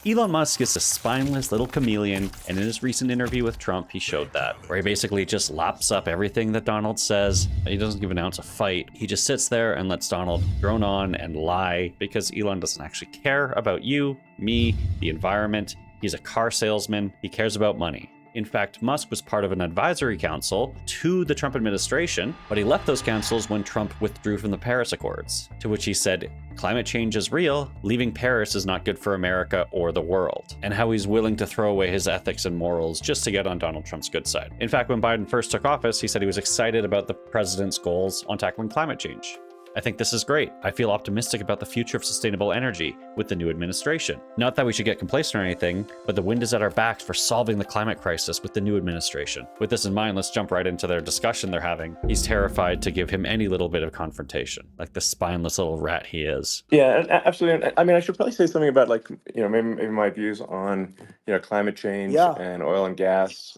Elon Musk is a spineless little chameleon, and in his recent interview with Trump, he showed that, where he basically just laps up everything that Donald says. He doesn't give an ounce of fight. He just sits there and lets Donald drone on and lie because Elon doesn't actually care about you, me, the environment. He's a car salesman. He cares about money. In fact, Musk was part of an advisory council to the Trump administration, but he left those councils when Trump withdrew from the Paris Accords, to which he said, climate change is real, leaving Paris is not good for America or the world, and how he's willing to throw away his ethics and morals just to get on Donald Trump's good side. In fact, when Biden first took office, he said he was excited about the president's goals on tackling climate change. I think this is great. I feel optimistic about the future of sustainable energy with the new administration. Not that we should get complacent or anything, but the wind is at our backs for solving the climate crisis with the new administration. With this in mind, let's jump right into their discussion they're having. He's terrified to give him any little bit of confrontation, like the spineless little rat he is. Yeah, absolutely. I mean, I should probably say something about maybe my views on climate change and oil and gas,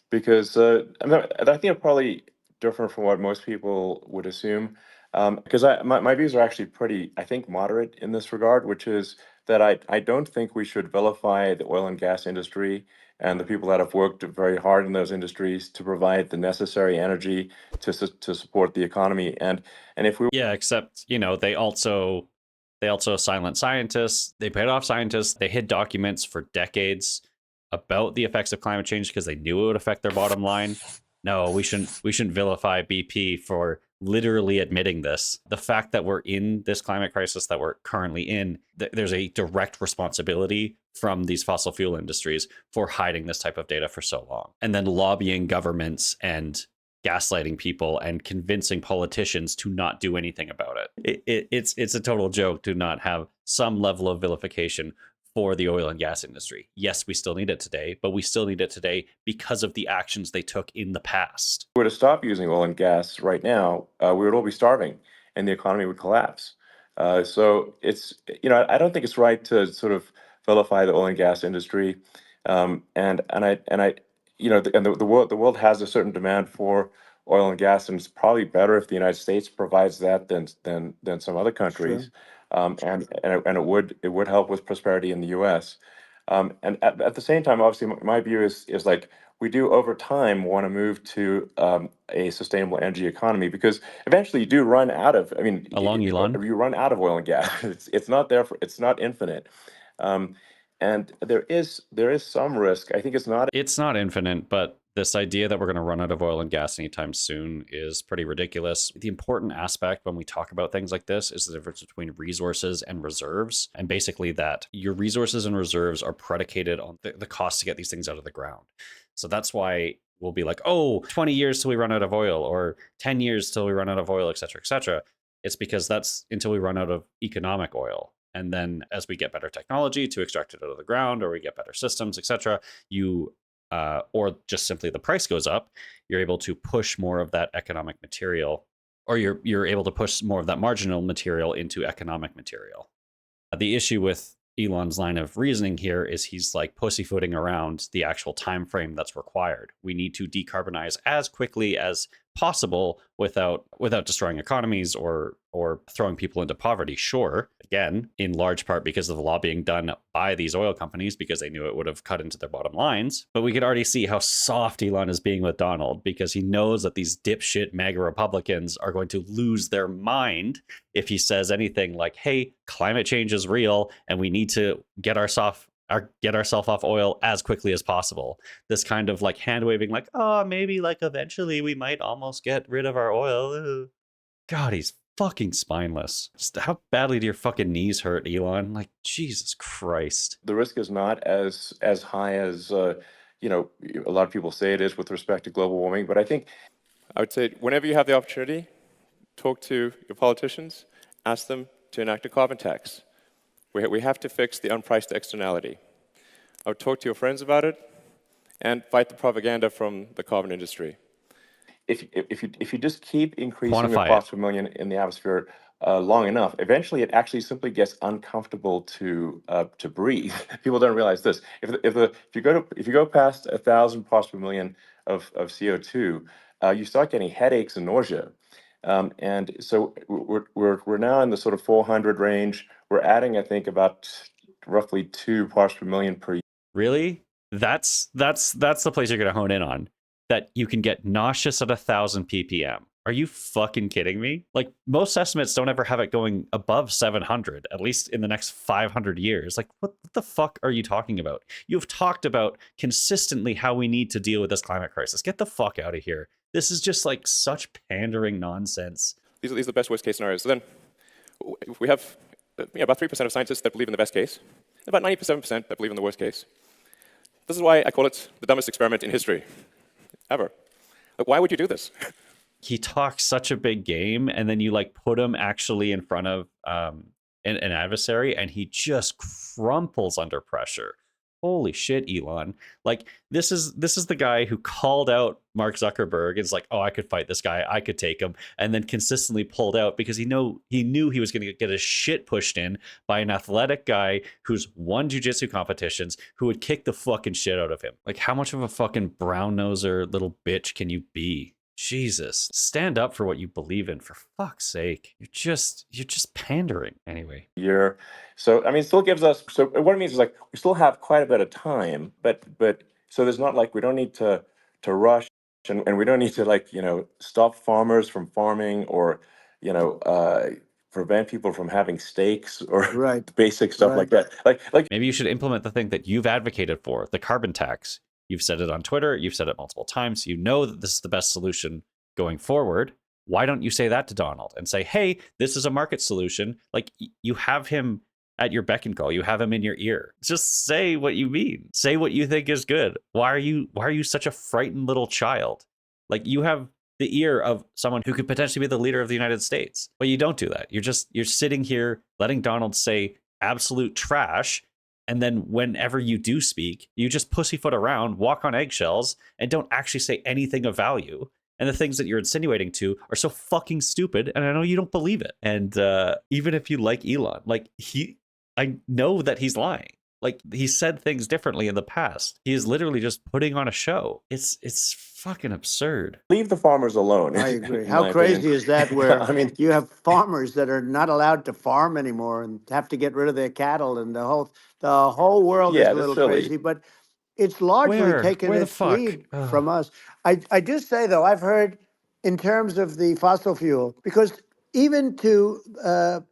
because I think I'm probably different from what most people would assume. Because my views are actually pretty, I think, moderate in this regard, which is that I don't think we should vilify the oil and gas industry and the people that have worked very hard in those industries to provide the necessary energy to support the economy. And if we Yeah, except, they also silent scientists. They paid off scientists. They hid documents for decades about the effects of climate change because they knew it would affect their bottom line. No, we shouldn't vilify BP for literally admitting this. The fact that we're in this climate crisis that we're currently in, there's a direct responsibility from these fossil fuel industries for hiding this type of data for so long, and then lobbying governments and gaslighting people and convincing politicians to not do anything about it. It's a total joke to not have some level of vilification for the oil and gas industry. Yes, we still need it today, but we still need it today because of the actions they took in the past. If we were to stop using oil and gas right now, we would all be starving and the economy would collapse. So I don't think it's right to sort of vilify the oil and gas industry. The world has a certain demand for oil and gas, and it's probably better if the United States provides that than some other countries. It would help with prosperity in the U.S. And at the same time, obviously, my view is like we do over time want to move to a sustainable energy economy, because eventually you do run out of. I mean, Along Elon. you run out of oil and gas. It's not there for. It's not infinite. And there is some risk. I think It's not infinite, but this idea that we're going to run out of oil and gas anytime soon is pretty ridiculous. The important aspect when we talk about things like this is the difference between resources and reserves, and basically that your resources and reserves are predicated on the cost to get these things out of the ground. So that's why we'll be like, 20 years till we run out of oil, or 10 years till we run out of oil, et cetera, et cetera. It's because that's until we run out of economic oil. And then as we get better technology to extract it out of the ground, or we get better systems, etc., or just simply the price goes up, you're able to push more of that economic material, or you're able to push more of that marginal material into economic material. The issue with Elon's line of reasoning here is he's like pussyfooting around the actual time frame that's required. We need to decarbonize as quickly as possible without destroying economies or throwing people into poverty. Sure, again, in large part because of the lobbying done by these oil companies, because they knew it would have cut into their bottom lines. But we could already see how soft Elon is being with Donald, because he knows that these dipshit MAGA Republicans are going to lose their mind if he says anything like, hey, climate change is real and we need to get ourselves off oil as quickly as possible. This kind of like hand waving, like, maybe like eventually we might almost get rid of our oil. God, he's fucking spineless. Just how badly do your fucking knees hurt, Elon? Like, Jesus Christ. The risk is not as high as a lot of people say it is with respect to global warming. But I would say whenever you have the opportunity, talk to your politicians, ask them to enact a carbon tax. We have to fix the unpriced externality. I would talk to your friends about it and fight the propaganda from the carbon industry. If you just keep increasing the parts per million in the atmosphere long enough, eventually it actually simply gets uncomfortable to breathe. People don't realize this. If you go past 1,000 parts per million of CO2, you start getting headaches and nausea. And so we're now in the sort of 400 range. We're adding, I think, about roughly 2 parts per million per year. Really? That's the place you're gonna hone in on. That you can get nauseous at 1,000 ppm. Are you fucking kidding me? Like, most estimates don't ever have it going above 700, at least in the next 500 years. Like, what the fuck are you talking about? You've talked about consistently how we need to deal with this climate crisis. Get the fuck out of here. This is just like such pandering nonsense. These are the best worst case scenarios. So then we have about 3% of scientists that believe in the best case, and about 97% that believe in the worst case. This is why I call it the dumbest experiment in history ever. Like, why would you do this? He talks such a big game, and then you like put him actually in front of an adversary, and he just crumples under pressure. Holy shit, Elon. Like, this is the guy who called out Mark Zuckerberg. It's like, oh, I could fight this guy, I could take him, and then consistently pulled out because he knew he was going to get his shit pushed in by an athletic guy who's won jiu-jitsu competitions, who would kick the fucking shit out of him. Like, how much of a fucking brown noser little bitch can you be? Jesus, stand up for what you believe in, for fuck's sake. You're just pandering. Anyway. Year. So, I mean, it still gives us, so what it means is like, we still have quite a bit of time, but so there's not like, we don't need to rush, and we don't need to like, stop farmers from farming, or, prevent people from having steaks, or basic stuff like that. Like maybe you should implement the thing that you've advocated for, the carbon tax. You've said it on Twitter. You've said it multiple times. You know that this is the best solution going forward. Why don't you say that to Donald and say, hey, this is a market solution? Like, you have him at your beck and call. You have him in your ear. Just say what you mean. Say what you think is good. Why are you such a frightened little child? Like, you have the ear of someone who could potentially be the leader of the United States. But you don't do that. You're sitting here letting Donald say absolute trash. And then whenever you do speak, you just pussyfoot around, walk on eggshells, and don't actually say anything of value. And the things that you're insinuating to are so fucking stupid, and I know you don't believe it. And even if you like Elon, like, I know that he's lying. Like, he said things differently in the past. He is literally just putting on a show. It's fucking absurd. Leave the farmers alone. I agree. How crazy is that, where I mean, you have farmers that are not allowed to farm anymore and have to get rid of their cattle, and the whole world is a little crazy, but it's largely taken its lead from us. I do say, though, I've heard in terms of the fossil fuel, because even to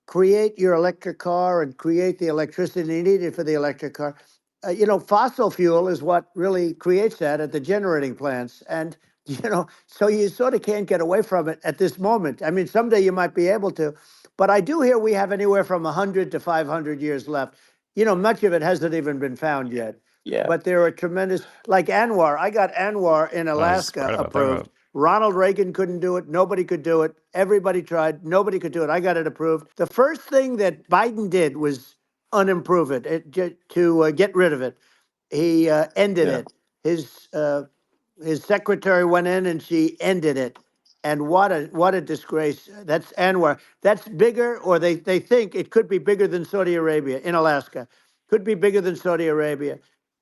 create your electric car and create the electricity needed for the electric car, fossil fuel is what really creates that at the generating plants. And, so you sort of can't get away from it at this moment. I mean, someday you might be able to, but I do hear we have anywhere from 100 to 500 years left. Much of it hasn't even been found yet. Yeah. But there are tremendous, like ANWR. I got ANWR in Alaska approved. Ronald Reagan couldn't do it. Nobody could do it. Everybody tried. Nobody could do it. I got it approved. The first thing that Biden did was unimprove it, to get rid of it. He ended it. His secretary went in and she ended it. And what a disgrace. That's ANWR. That's bigger, or they think it could be bigger than Saudi Arabia in Alaska. Could be bigger than Saudi Arabia.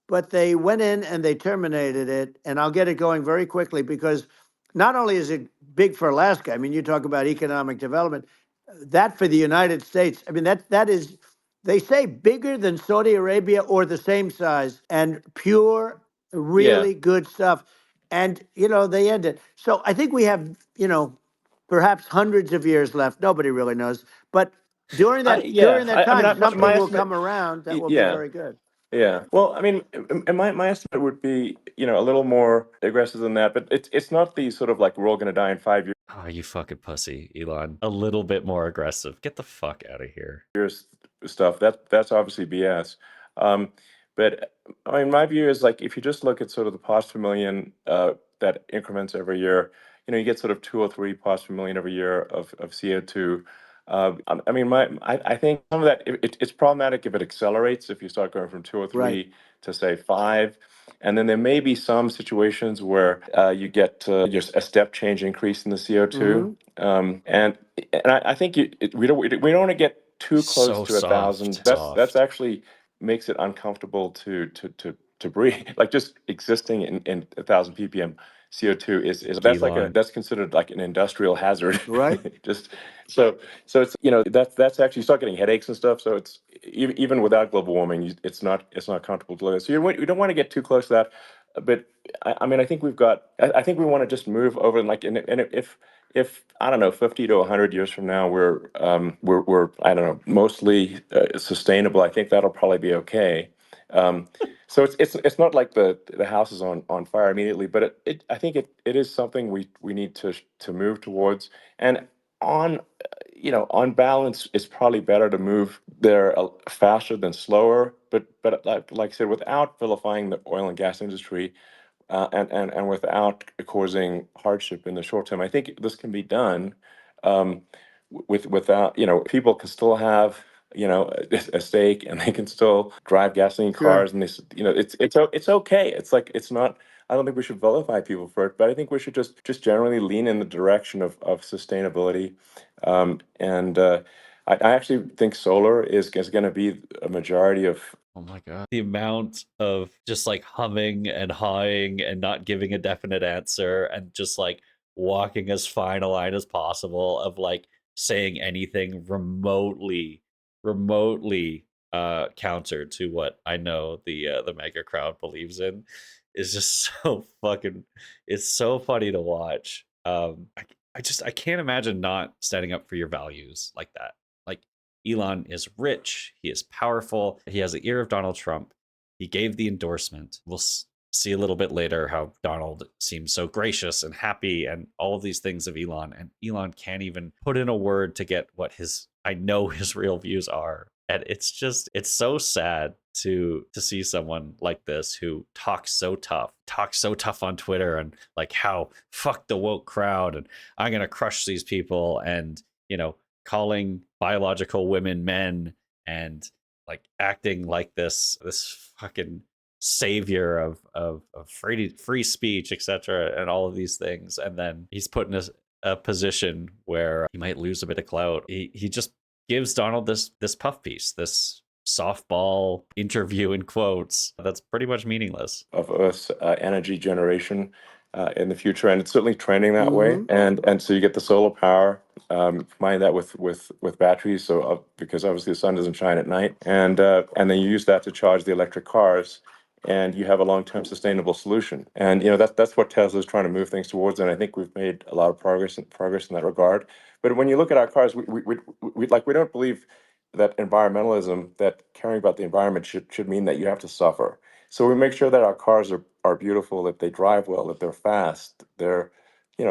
But they went in and they terminated it. And I'll get it going very quickly, because not only is it big for Alaska, I mean, you talk about economic development, that for the United States, I mean, that is, they say bigger than Saudi Arabia or the same size, and pure, really good stuff. And, they end it. So I think we have, perhaps hundreds of years left. Nobody really knows. But during that time, something will come around that will be very good. Yeah. Well, I mean, my estimate would be, a little more aggressive than that, but it's not the sort of like, we're all going to die in 5 years. Oh, you fucking pussy, Elon. A little bit more aggressive. Get the fuck out of here. Stuff. That's obviously BS. But I mean, my view is like, if you just look at sort of the parts per million that increments every year, you get sort of 2 or 3 parts per million every year of CO2. I mean, I think some of that, it's problematic if it accelerates, if you start going from 2 or 3 to say 5. And then there may be some situations where you get just a step change increase in the CO2. And I think we don't want to get too close to 1,000. That's actually makes it uncomfortable to to breathe. Like just existing in 1,000 ppm CO2 is Elon. that's considered like an industrial hazard. Right. Just so it's that's actually, you start getting headaches and stuff. So it's even without global warming, it's not comfortable to live. So you don't want to get too close to that. But I mean, I think I think we want to just move over, and like, and if I don't know, 50 to 100 years from now, we're I don't know, mostly sustainable, I think that'll probably be okay. So it's not like the house is on fire immediately, but I think it is something we need to move towards. And on on balance, it's probably better to move there faster than slower. But like I said, without vilifying the oil and gas industry, and without causing hardship in the short term, I think this can be done, without, people can still have, a stake, and they can still drive gasoline Sure. cars, and it's okay. It's like, it's not. I don't think we should vilify people for it, but I think we should just generally lean in the direction of sustainability. And I actually think solar is going to be a majority of. Oh my God. The amount of just like humming and hawing and not giving a definite answer and just like walking as fine a line as possible of like saying anything remotely counter to what I know the mega crowd believes in is just so fucking, it's so funny to watch. I can't imagine not standing up for your values like that. Like, Elon is rich, he is powerful, he has the ear of Donald Trump. He gave the endorsement. We'll see a little bit later how Donald seems so gracious and happy and all of these things of Elon. And Elon can't even put in a word to get what I know his real views are. And it's so sad to see someone like this who talks so tough on Twitter, and like how fuck the woke crowd and I'm gonna crush these people, and calling biological women men, and like acting like this fucking savior of free speech, etc., and all of these things. And then he's put in a position where he might lose a bit of clout. He just gives Donald this puff piece, this softball interview in quotes that's pretty much meaningless. Of Earth's energy generation in the future, and it's certainly trending that way. Mhm. And so you get the solar power, combine that with batteries, so because obviously the sun doesn't shine at night, and then you use that to charge the electric cars, and you have a long-term sustainable solution. And that's what Tesla is trying to move things towards, and I think we've made a lot of progress in that regard. But when you look at our cars, we don't believe that environmentalism, that caring about the environment should mean that you have to suffer. So we make sure that our cars are beautiful, that they drive well, that they're fast, they're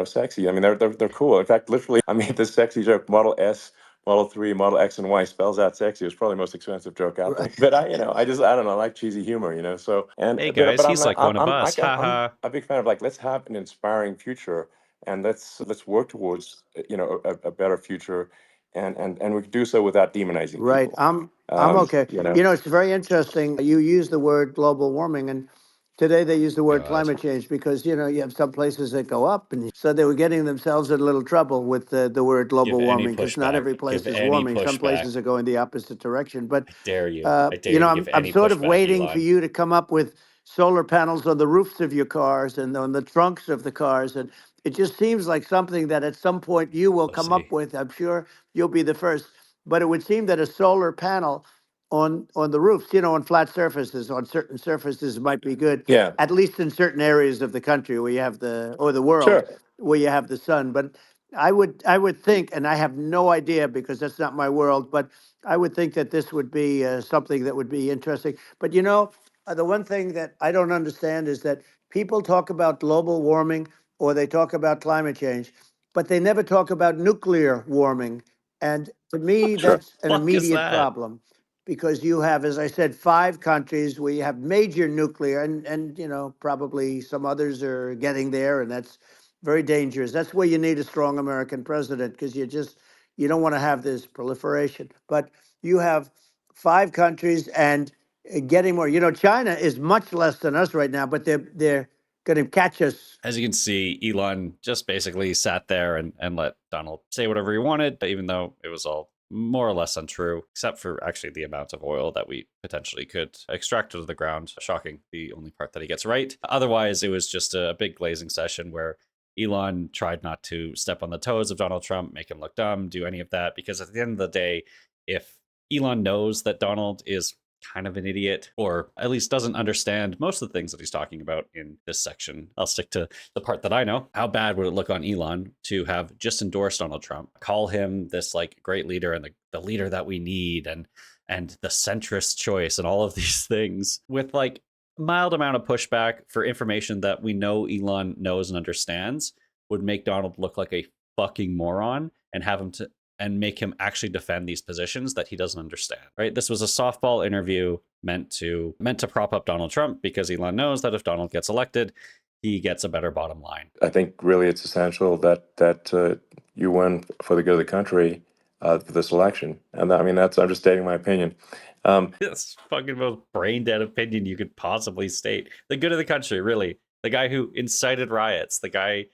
sexy. I mean, they're cool. In fact, literally, I made this sexy joke: Model S, Model 3, Model X, and Y spells out sexy. It's probably the most expensive joke out there. Right. But I don't know, I like cheesy humor, So, and Hey but guys, I'm he's like one of us. I'm Haha. a big fan of, like, let's have an inspiring future, and let's work towards a better future, and we can do so without demonizing Right. people. I'm okay. You know. It's very interesting. You use the word global warming, and today they use the word God. climate change because you have some places that go up, and so they were getting themselves in a little trouble with the word Give global any warming because not pushback. every place Give is any warming. Some pushback. places are going the opposite direction. But I dare you. I dare you to give I'm any sort of pushback, waiting for Elon. you to come up with solar panels on the roofs of your cars and on the trunks of the cars, and it just seems like something that at some point you will come Pussy. up with. I'm sure you'll be the first, but it would seem that a solar panel on the roofs, on flat surfaces, on certain surfaces might be good, Yeah. at least in certain areas of the country where you have the world Sure. where you have the sun. But I would think, and I have no idea because that's not my world, but I would think that this would be something that would be interesting. But the one thing that I don't understand is that people talk about global warming or they talk about climate change, but they never talk about nuclear warming. And to me, Sure. that's an Fuck is immediate that? problem because you have, as I said, 5 countries where you have major nuclear, and probably some others are getting there, and that's very dangerous. That's where you need a strong American president because you don't want to have this proliferation. But you have 5 countries and getting more. China is much less than us right now, but they're going to catch us. As you can see, Elon just basically sat there and let Donald say whatever he wanted, even though it was all more or less untrue, except for actually the amount of oil that we potentially could extract out of the ground. Shocking, the only part that he gets right. Otherwise, it was just a big glazing session where Elon tried not to step on the toes of Donald Trump, make him look dumb, do any of that, because at the end of the day, if Elon knows that Donald is kind of an idiot, or at least doesn't understand most of the things that he's talking about in this section, I'll stick to the part that I know. How bad would it look on Elon to have just endorsed Donald Trump, call him this like great leader and the leader that we need, and the centrist choice and all of these things, with like mild amount of pushback for information that we know Elon knows and understands, would make Donald look like a fucking moron and have him to and make him actually defend these positions that he doesn't understand, right? This was a softball interview meant to prop up Donald Trump, because Elon knows that if Donald gets elected, he gets a better bottom line. I think really it's essential that you win for the good of the country for this election. And I mean, that's understating my opinion. It's fucking most brain dead opinion you could possibly state. The good of the country, really. The guy who incited riots, the guy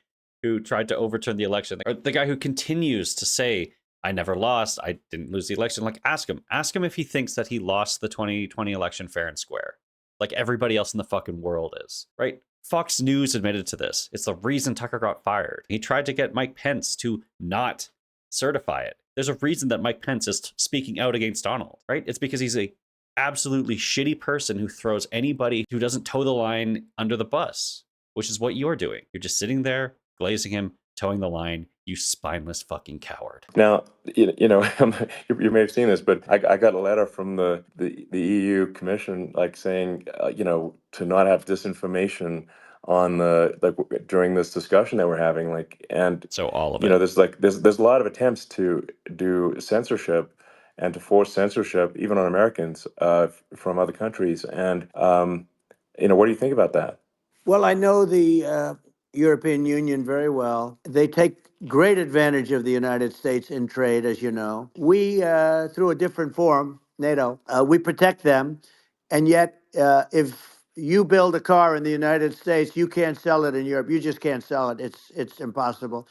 who tried to overturn the election, or the guy who continues to say, I never lost, I didn't lose the election. Like, ask him if he thinks that he lost the 2020 election fair and square, like everybody else in the fucking world is, right? Fox News admitted to this. It's the reason Tucker got fired. He tried to get Mike Pence to not certify it. There's a reason that Mike Pence is speaking out against Donald, right? It's because he's a absolutely shitty person who throws anybody who doesn't toe the line under the bus, which is what you're doing. You're just sitting there, glazing him, towing the line, you spineless fucking coward. Now, you know, you may have seen this, but I got a letter from the EU Commission, like saying, you know, to not have disinformation on during this discussion that we're having, like, and so all of it. You know, there's a lot of attempts to do censorship and to force censorship, even on Americans from other countries, and you know, what do you think about that? Well, I know the European Union very well. They take great advantage of the United States in trade, as you know. We, through a different forum, NATO, we protect them. And yet, if you build a car in the United States, you can't sell it in Europe. You just can't sell it. It's impossible.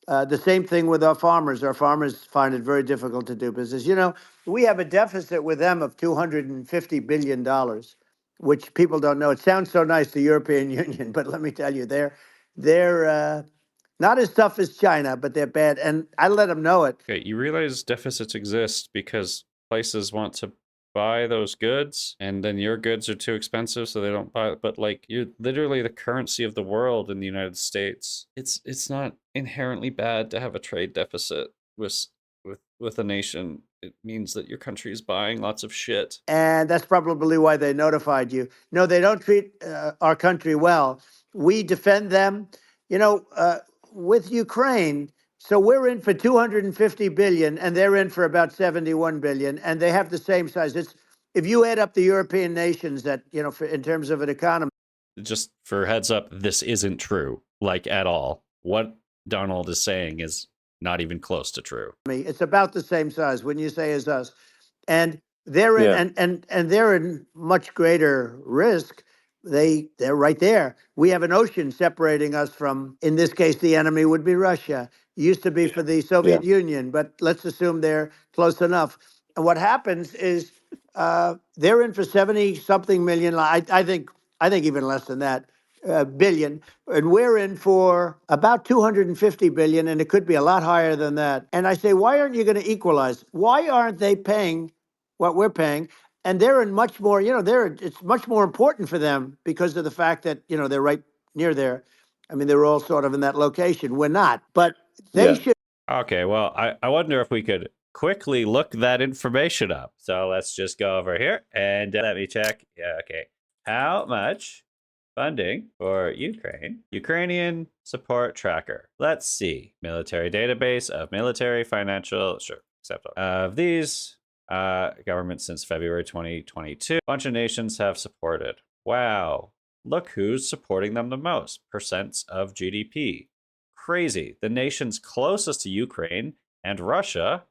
The same thing with our farmers. Our farmers find it very difficult to do business. You know, we have a deficit with them of $250 billion, which people don't know. It sounds so nice, the European Union, but let me tell you, they're not as tough as China, but they're bad. And I let them know it. Okay, you realize deficits exist because places want to buy those goods, and then your goods are too expensive, so they don't buy it. But like, you're literally the currency of the world in the United States. It's not inherently bad to have a trade deficit with a nation. It means that your country is buying lots of shit. And that's probably why they notified you. No, they don't treat our country well. We defend them. You know, with Ukraine, so we're in for 250 billion, and they're in for about 71 billion, and they have the same size. It's if you add up the European nations that, you know, in terms of an economy. Just for heads up, this isn't true, like at all. What Donald is saying is not even close to true. It's about the same size, wouldn't you say, as us? And they're in, and they're in much greater risk. They're right there. We have an ocean separating us from, in this case, the enemy would be Russia. Used to be for the Soviet Union, but let's assume they're close enough. And what happens is they're in for 70 something million. I think even less than that. Billion, and we're in for about 250 billion, and it could be a lot higher than that. And I say, why aren't you going to equalize? Why aren't they paying what we're paying? And they're in much more, you know, it's much more important for them because of the fact that, you know, they're right near there. I mean, they're all sort of in that location. We're not, but they should. Okay, well, I wonder if we could quickly look that information up. So let's just go over here and let me check. Yeah, okay. How much funding for Ukrainian support tracker. Let's see. Military database of military financial, sure, acceptable. Of these, government since February 2022. A bunch of nations have supported. Wow. Look who's supporting them the most. Percents of GDP. Crazy. The nations closest to Ukraine and Russia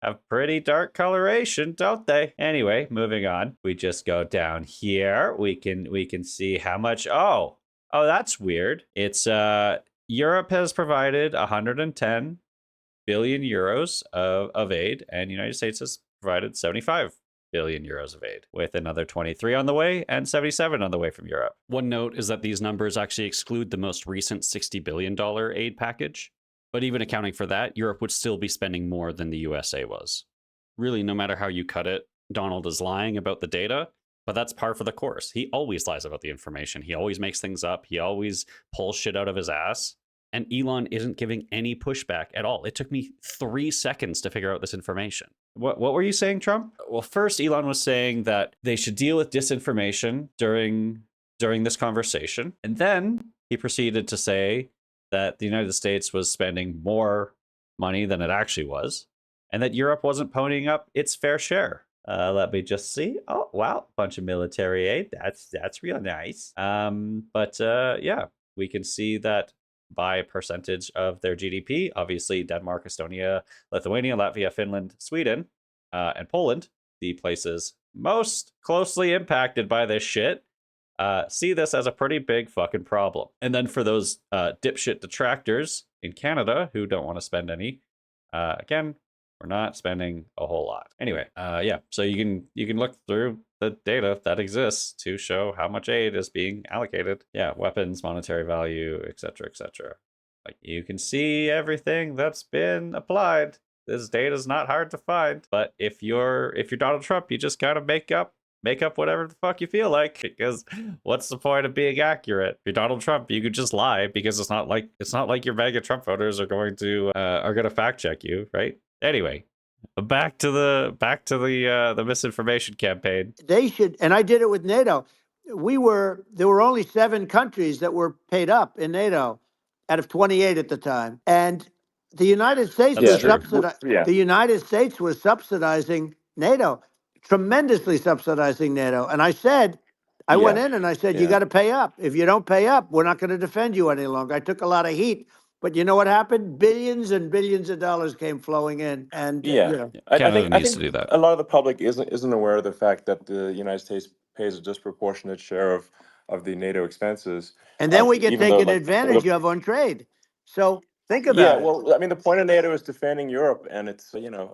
have pretty dark coloration, don't they? Anyway, moving on. We just go down here. We can see how much. Oh, that's weird. It's Europe has provided 110 billion euros of aid, and the United States has provided 75 billion euros of aid, with another 23 on the way and 77 on the way from Europe. One note is that these numbers actually exclude the most recent $60 billion aid package. But even accounting for that, Europe would still be spending more than the USA was. Really, no matter how you cut it, Donald is lying about the data, but that's par for the course. He always lies about the information. He always makes things up. He always pulls shit out of his ass. And Elon isn't giving any pushback at all. It took me 3 seconds to figure out this information. What were you saying, Trump? Well, first, Elon was saying that they should deal with disinformation during this conversation. And then he proceeded to say that the United States was spending more money than it actually was, and that Europe wasn't ponying up its fair share. Let me just see. Oh, wow, bunch of military aid. That's real nice. Yeah, we can see that by a percentage of their GDP, obviously Denmark, Estonia, Lithuania, Latvia, Finland, Sweden, and Poland, the places most closely impacted by this shit, see this as a pretty big fucking problem. And then for those dipshit detractors in Canada who don't want to spend any, again, we're not spending a whole lot. Anyway, yeah, so you can look through the data that exists to show how much aid is being allocated. Yeah, weapons, monetary value, etc., etc. Like, you can see everything that's been applied. This data is not hard to find, but if you're Donald Trump, you just gotta make up whatever the fuck you feel like, because what's the point of being accurate? If you're Donald Trump, you could just lie, because it's not like your MAGA Trump voters are going to fact check you, right? Anyway, back to the misinformation campaign. They should, and I did it with NATO. There were only 7 countries that were paid up in NATO out of 28 at the time, and the United States the United States was subsidizing NATO, tremendously subsidizing NATO. And I said, I went in and I said, you got to pay up. If you don't pay up, we're not going to defend you any longer. I took a lot of heat. But you know what happened? Billions and billions of dollars came flowing in, and Canada needs to do that. A lot of the public isn't aware of the fact that the United States pays a disproportionate share of the NATO expenses, and then we get taken advantage of on trade. So think about it. Yeah, well, I mean, the point of NATO is defending Europe, and it's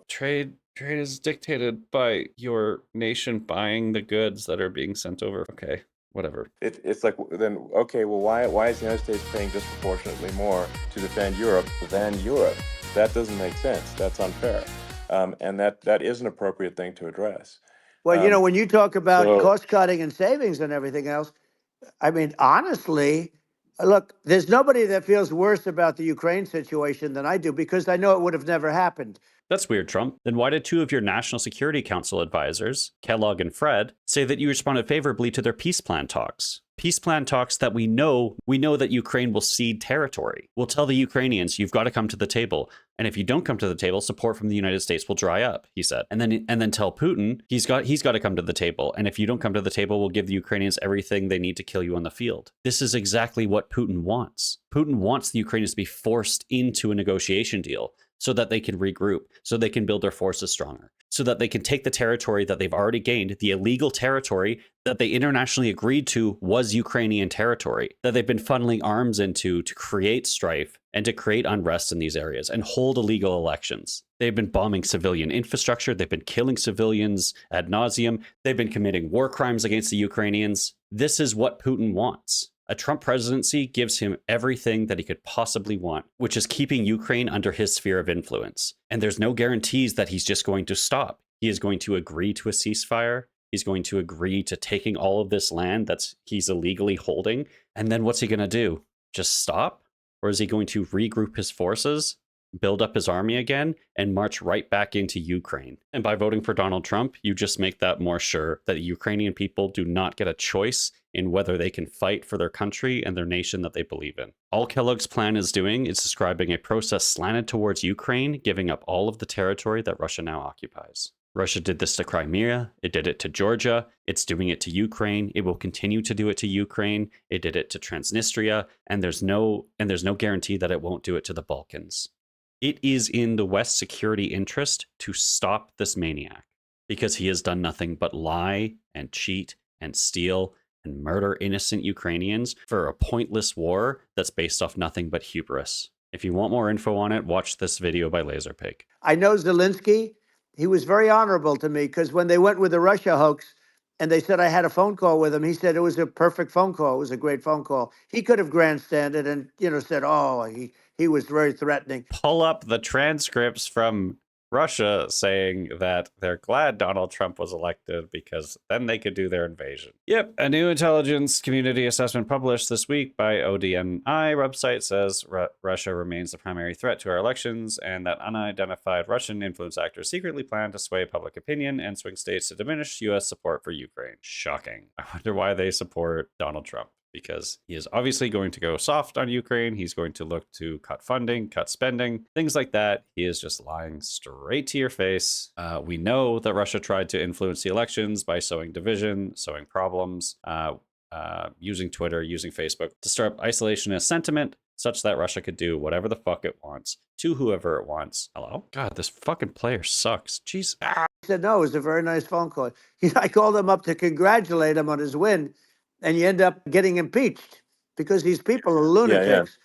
trade is dictated by your nation buying the goods that are being sent over. Okay. Whatever. It's like, then, okay, well, why is the United States paying disproportionately more to defend Europe than Europe? That doesn't make sense. That's unfair. And that is an appropriate thing to address. Well, when you talk about cost cutting and savings and everything else, I mean, honestly, look, there's nobody that feels worse about the Ukraine situation than I do, because I know it would have never happened. That's weird, Trump. Then why did 2 of your National Security Council advisors, Kellogg and Fred, say that you responded favorably to their peace plan talks? Peace plan talks that we know that Ukraine will cede territory. We'll tell the Ukrainians, you've got to come to the table. And if you don't come to the table, support from the United States will dry up, he said. And then tell Putin he's got to come to the table. And if you don't come to the table, we'll give the Ukrainians everything they need to kill you on the field. This is exactly what Putin wants. Putin wants the Ukrainians to be forced into a negotiation deal, so that they can regroup, so they can build their forces stronger, so that they can take the territory that they've already gained, the illegal territory that they internationally agreed to was Ukrainian territory, that they've been funneling arms into to create strife and to create unrest in these areas and hold illegal elections. They've been bombing civilian infrastructure. They've been killing civilians ad nauseum. They've been committing war crimes against the Ukrainians. This is what Putin wants. A Trump presidency gives him everything that he could possibly want, which is keeping Ukraine under his sphere of influence. And there's no guarantees that he's just going to stop. He is going to agree to a ceasefire. He's going to agree to taking all of this land that he's illegally holding. And then what's he going to do? Just stop? Or is he going to regroup his forces, build up his army again, and march right back into Ukraine? And by voting for Donald Trump, you just make that more sure that the Ukrainian people do not get a choice in whether they can fight for their country and their nation that they believe in. All Kellogg's plan is doing is describing a process slanted towards Ukraine, giving up all of the territory that Russia now occupies. Russia did this to Crimea. It did it to Georgia. It's doing it to Ukraine. It will continue to do it to Ukraine. It did it to Transnistria, and there's no guarantee that it won't do it to the Balkans. It is in the West's security interest to stop this maniac, because he has done nothing but lie and cheat and steal and murder innocent Ukrainians for a pointless war that's based off nothing but hubris. If you want more info on it, watch this video by Laserpig. I know Zelensky. He was very honorable to me because when they went with the Russia hoax and they said I had a phone call with him, he said it was a perfect phone call. It was a great phone call. He could have grandstanded and, said, oh, he was very threatening. Pull up the transcripts from Russia saying that they're glad Donald Trump was elected because then they could do their invasion. Yep, a new intelligence community assessment published this week by ODNI website says Russia remains the primary threat to our elections and that unidentified Russian influence actors secretly plan to sway public opinion and swing states to diminish U.S. support for Ukraine. Shocking. I wonder why they support Donald Trump. Because he is obviously going to go soft on Ukraine. He's going to look to cut funding, cut spending, things like that. He is just lying straight to your face. We know that Russia tried to influence the elections by sowing division, sowing problems, using Twitter, using Facebook to stir up isolationist sentiment such that Russia could do whatever the fuck it wants to whoever it wants. Hello? God, this fucking player sucks. Jeez. He said, no, it was a very nice phone call. I called him up to congratulate him on his win. And you end up getting impeached because these people are lunatics.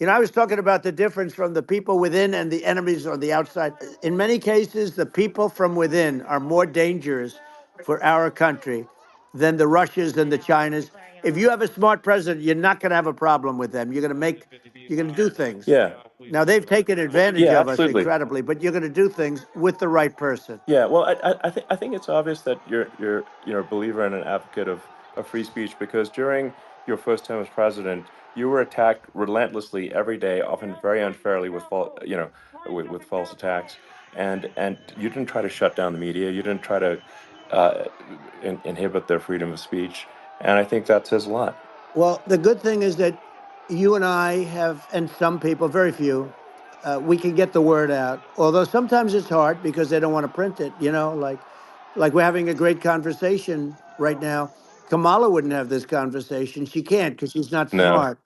I was talking about the difference from the people within and the enemies on the outside. In many cases, the people from within are more dangerous for our country than the Russias and the Chinas. If you have a smart president, you're not going to have a problem with them. You're going to do things. Yeah. Now, they've taken advantage of absolutely. us incredibly, but you're going to do things with the right person. Yeah, well, I think it's obvious that you're a believer and an advocate of free speech because during your first term as president, you were attacked relentlessly every day, often very unfairly with with false attacks, and you didn't try to shut down the media. You didn't try to inhibit their freedom of speech, and I think that says a lot. Well, the good thing is that you and I have, and some people, very few, we can get the word out. Although sometimes it's hard because they don't want to print it. Like we're having a great conversation right now. Kamala wouldn't have this conversation. She can't because she's not No. smart.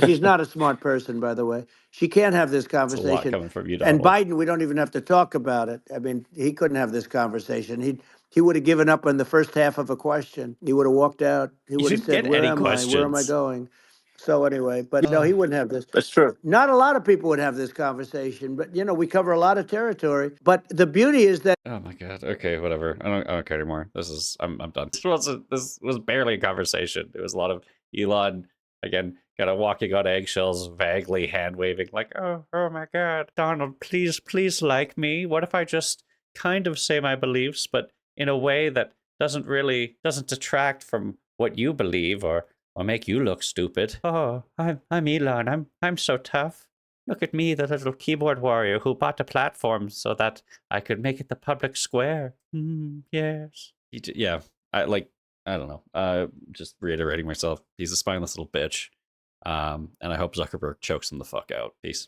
She's not a smart person, by the way. She can't have this It's a lot conversation. coming from you, And Donald. Biden, we don't even have to talk about it. I mean, he couldn't have this conversation. He would have given up on the first half of a question. He would have walked out. He would have shouldn't said, get "Where any am I? Where am I questions." going?" So anyway, but he wouldn't have this. That's true. Not a lot of people would have this conversation, but we cover a lot of territory. But the beauty is that Oh my god. Okay, whatever. I don't care anymore. I'm done. This was barely a conversation. It was a lot of Elon again, kind of walking on eggshells, vaguely hand waving, like, oh my god, Donald, please like me. What if I just kind of say my beliefs, but in a way that doesn't detract from what you believe or make you look stupid. Oh, I'm Elon. I'm so tough. Look at me, the little keyboard warrior who bought a platform so that I could make it the public square. Yes. Yeah, I don't know. Just reiterating myself, he's a spineless little bitch. And I hope Zuckerberg chokes him the fuck out. Peace.